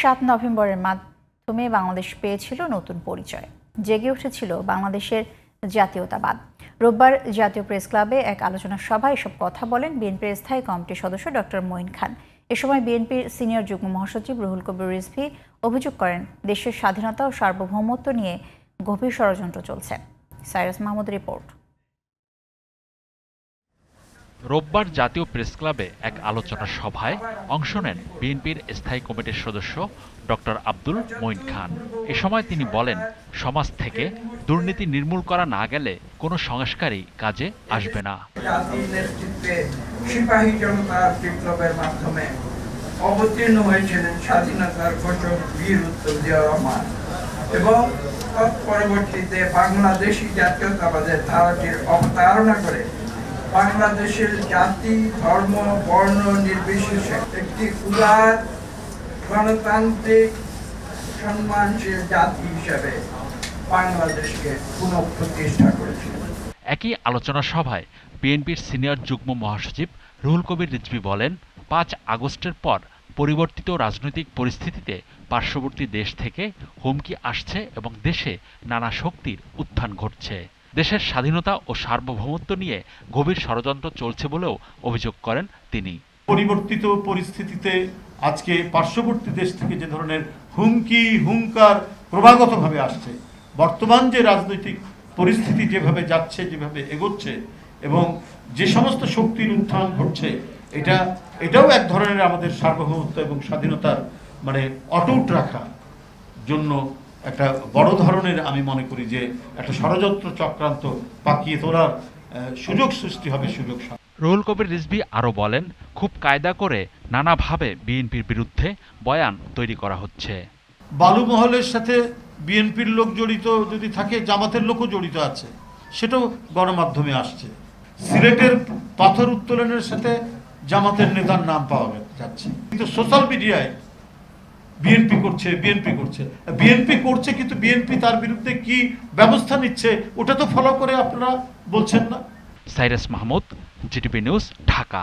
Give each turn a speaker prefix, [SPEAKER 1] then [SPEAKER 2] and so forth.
[SPEAKER 1] 7 নভেম্বরের মাধ্যমে বাংলাদেশ পেয়েছিল নতুন পরিচয়, জেগে উঠেছিল বাংলাদেশের জাতীয়তাবাদ। রোববার জাতীয় প্রেস ক্লাবে এক আলোচনা সভায় এসব কথা বলেন বিএনপির স্থায়ী কমিটির সদস্য ডক্টর মঈন খান। এ সময় বিএনপির সিনিয়র যুগ্ম মহাসচিব রুহুল কবির রিজভী অভিযোগ করেন, দেশের স্বাধীনতা ও সার্বভৌমত্ব নিয়ে গভীর ষড়যন্ত্র চলছে। Cyrus Mahmud report.
[SPEAKER 2] রোববার জাতীয় প্রেস ক্লাবে এক আলোচনা সভায় অংশ নেন বিএনপির স্থায়ী কমিটির সদস্য ডক্টর আব্দুল মঈন খান। এ সময় তিনি বলেন, সমাজ থেকে দুর্নীতি নির্মূল করা না গেলে কোনো সংস্কারই কাজে আসবে না।
[SPEAKER 3] জাতির নেতৃত্বে সিপাহী জনতার বিপ্লবের মাধ্যমে অবতীর্ণ হয়েছিলেন স্বাধীনতার ঘোষক বীর উত্তম জিয়া রহমান এবং তৎপরবর্তীতে বাংলাদেশি জাতীয়তাবাদের ধারাটির অবতারণা করে বাংলাদেশের জাতি, ধর্ম, বর্ণ নির্বিশেষে একটি উদার, গণতান্ত্রিক, সম্মানশীল জাতি হিসেবে বাংলাদেশকে পুনঃপ্রতিষ্ঠা করেছিল।
[SPEAKER 2] একই আলোচনা সভায় বিএনপির সিনিয়র যুগ্ম মহাসচিব রুহুল কবির রিজভী বলেন, 5 আগস্টের পর পরিবর্তিত রাজনৈতিক পরিস্থিতিতে পার্শ্ববর্তী দেশ থেকে হুমকি আসছে এবং দেশে নানা শক্তির উত্থান ঘটছে। দেশের স্বাধীনতা ও সার্বভৌমত্ব নিয়ে গভীর ষড়যন্ত্র চলছে বলেও অভিযোগ করেন তিনি।
[SPEAKER 4] পরিবর্তিত পরিস্থিতিতে আজকে পার্শ্ববর্তী দেশ থেকে যে ধরনের হুঙ্কার ক্রমাগতভাবে আসছে, বর্তমান যে রাজনৈতিক পরিস্থিতি যেভাবে যাচ্ছে, যেভাবে এগোচ্ছে এবং যে সমস্ত শক্তির উত্থান ঘটছে, এটাও এক ধরনের আমাদের সার্বভৌমত্ব এবং স্বাধীনতার অটুট রাখার জন্য একটা বড় ধরনের, আমি মনে করি যে একটা ষড়যন্ত্র চক্রান্ত পাকিয়ে তোলার সুযোগ সৃষ্টি হবে।
[SPEAKER 2] রুহুল কবির রিজভী আরও বলেন, খুব কায়দা করে নানাভাবে বিএনপির বিরুদ্ধে বয়ান তৈরি করা হচ্ছে।
[SPEAKER 4] বালু মহলের সাথে বিএনপির লোক জড়িত যদি থাকে, জামাতের লোকও জড়িত আছে, সেটাও গণমাধ্যমে আসছে। সিলেটের পাথর উত্তোলনের সাথে জামাতের নেতার নাম পাওয়া যাচ্ছে, কিন্তু সোশ্যাল মিডিয়ায় বিএনপি করছে কিন্তু বিএনপি তার বিরুদ্ধে কি ব্যবস্থা নিচ্ছে ওটা তো ফলো করে আপনারা বলছেন না।
[SPEAKER 2] Cyrus Mahmud, GTV news, Dhaka.